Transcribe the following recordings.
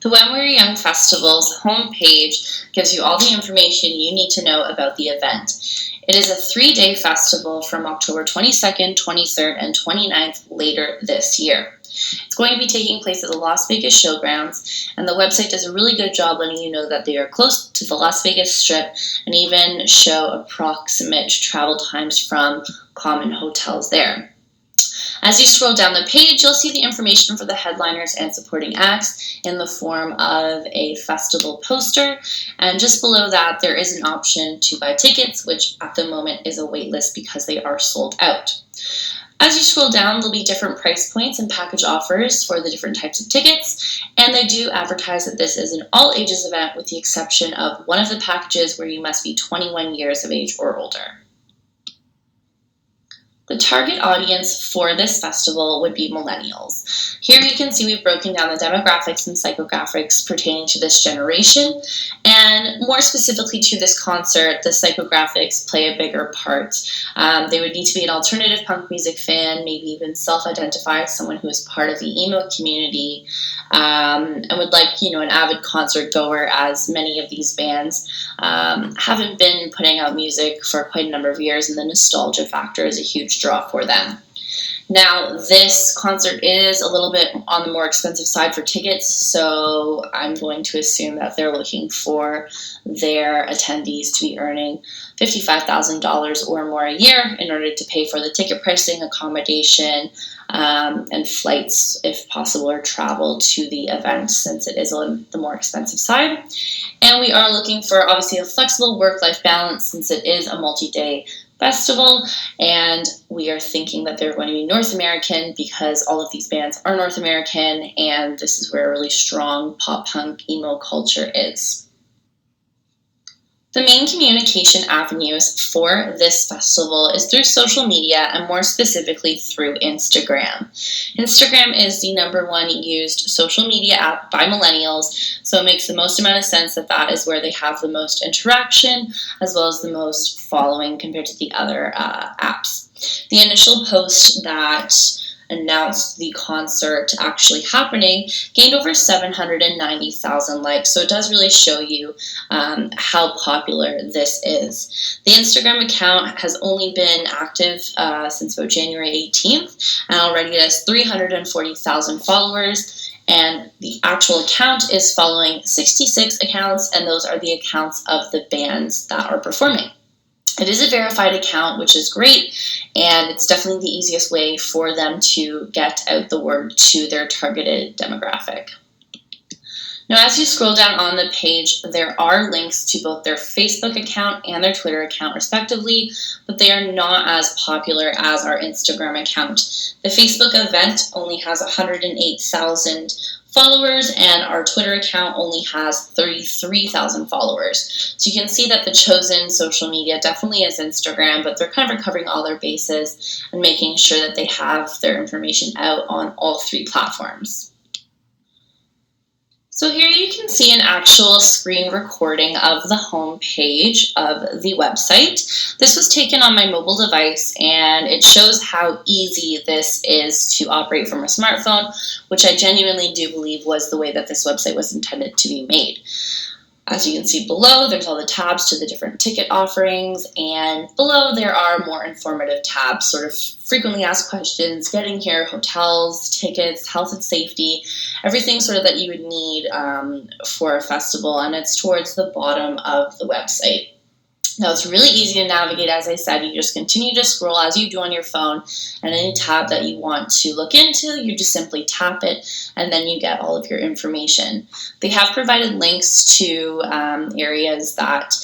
The When We Were Young Festival's homepage gives you all the information you need to know about the event. It is a 3-day festival from October 22nd, 23rd, and 29th later this year. It's going to be taking place at the Las Vegas Showgrounds, and the website does a really good job letting you know that they are close to the Las Vegas Strip and even show approximate travel times from common hotels there. As you scroll down the page, you'll see the information for the headliners and supporting acts in the form of a festival poster, and just below that there is an option to buy tickets, which at the moment is a wait list because they are sold out. As you scroll down, there'll be different price points and package offers for the different types of tickets, and they do advertise that this is an all-ages event with the exception of one of the packages where you must be 21 years of age or older. The target audience for this festival would be millennials. Here you can see we've broken down the demographics and psychographics pertaining to this generation, and more specifically to this concert, the psychographics play a bigger part. They would need to be an alternative punk music fan, maybe even self-identify as someone who is part of the emo community, and would like, an avid concert goer, as many of these bands haven't been putting out music for quite a number of years, and the nostalgia factor is a huge draw for them. Now, this concert is a little bit on the more expensive side for tickets, so I'm going to assume that they're looking for their attendees to be earning $55,000 or more a year in order to pay for the ticket pricing, accommodation, and flights, if possible, or travel to the event, since it is on the more expensive side. And we are looking for, obviously, a flexible work-life balance, since it is a multi-day festival, and we are thinking that they're going to be North American because all of these bands are North American, and this is where a really strong pop-punk emo culture is. The main communication avenues for this festival is through social media, and more specifically through Instagram. Instagram is the #1 used social media app by millennials, so it makes the most amount of sense that that is where they have the most interaction as well as the most following compared to the other apps. The initial post that announced the concert actually happening gained over 790,000 likes, so it does really show you how popular this is. The Instagram account has only been active since about January 18th, and already it has 340,000 followers, and the actual account is following 66 accounts, and those are the accounts of the bands that are performing. It is a verified account, which is great, and it's definitely the easiest way for them to get out the word to their targeted demographic. Now, as you scroll down on the page, there are links to both their Facebook account and their Twitter account, respectively, but they are not as popular as our Instagram account. The Facebook event only has 108,000 followers, and our Twitter account only has 33,000 followers. So you can see that the chosen social media definitely is Instagram, but they're kind of recovering all their bases and making sure that they have their information out on all 3 platforms. So here you can see an actual screen recording of the home page of the website. This was taken on my mobile device, and it shows how easy this is to operate from a smartphone, which I genuinely do believe was the way that this website was intended to be made. As you can see below, there's all the tabs to the different ticket offerings, and below there are more informative tabs, sort of frequently asked questions, getting here, hotels, tickets, health and safety, everything sort of that you would need for a festival, and it's towards the bottom of the website. Now, it's really easy to navigate. As I said, you just continue to scroll as you do on your phone, and any tab that you want to look into, you just simply tap it, and then you get all of your information. They have provided links to areas that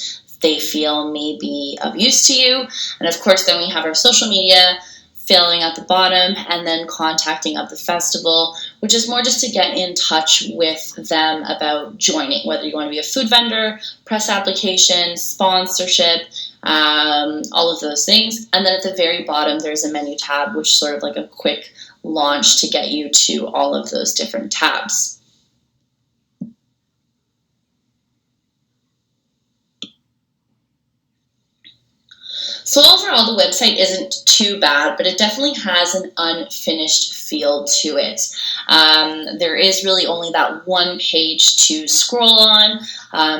they feel may be of use to you, and of course, then we have our social media filling at the bottom, and then contacting of the festival, which is more just to get in touch with them about joining, whether you want to be a food vendor, press application, sponsorship, all of those things. And then at the very bottom, there's a menu tab, which is sort of like a quick launch to get you to all of those different tabs. So overall, the website isn't too bad, but it definitely has an unfinished feel to it. There is really only that one page to scroll on.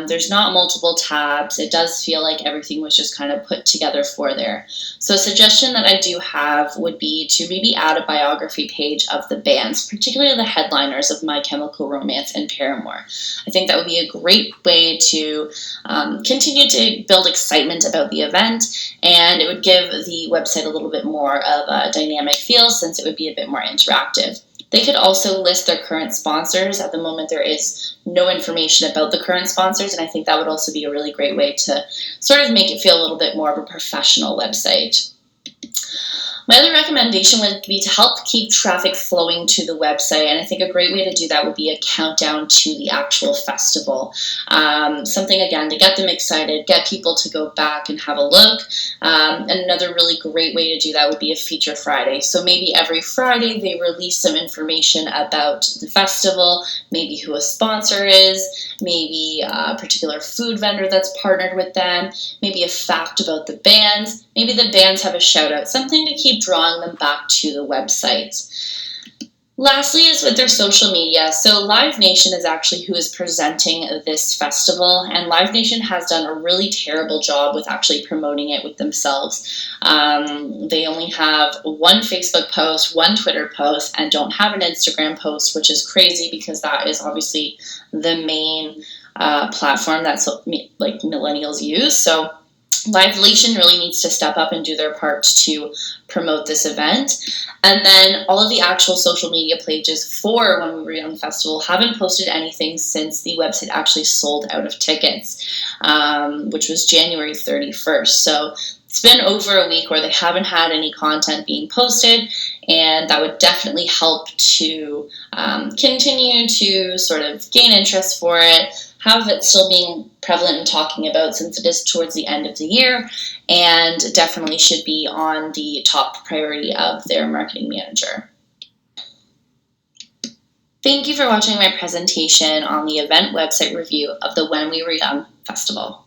There's not multiple tabs. It does feel like everything was just kind of put together for there. So a suggestion that I do have would be to maybe add a biography page of the bands, particularly the headliners of My Chemical Romance and Paramore. I think that would be a great way to continue to build excitement about the event, and it would give the website a little bit more of a dynamic feel since it would be a bit more interactive. They could also list their current sponsors. At the moment, there is no information about the current sponsors, and I think that would also be a really great way to sort of make it feel a little bit more of a professional website. My other recommendation would be to help keep traffic flowing to the website, and I think a great way to do that would be a countdown to the actual festival. Something, again, to get them excited, get people to go back and have a look. And another really great way to do that would be a feature Friday. So maybe every Friday they release some information about the festival, maybe who a sponsor is, maybe a particular food vendor that's partnered with them, maybe a fact about the bands, maybe the bands have a shout out, something to keep drawing them back to the website. Lastly is with their social media. So Live Nation is actually who is presenting this festival, and Live Nation has done a really terrible job with actually promoting it with themselves. They only have one Facebook post, one Twitter post, and don't have an Instagram post, which is crazy because that is obviously the main platform that like millennials use. So Live Nation really needs to step up and do their part to promote this event. And then all of the actual social media pages for When We Were Young Festival haven't posted anything since the website actually sold out of tickets, which was January 31st. So it's been over a week where they haven't had any content being posted, and that would definitely help to continue to sort of gain interest for it, have it still being prevalent and talking about since it is towards the end of the year, and definitely should be on the top priority of their marketing manager. Thank you for watching my presentation on the event website review of the When We Were Young Festival.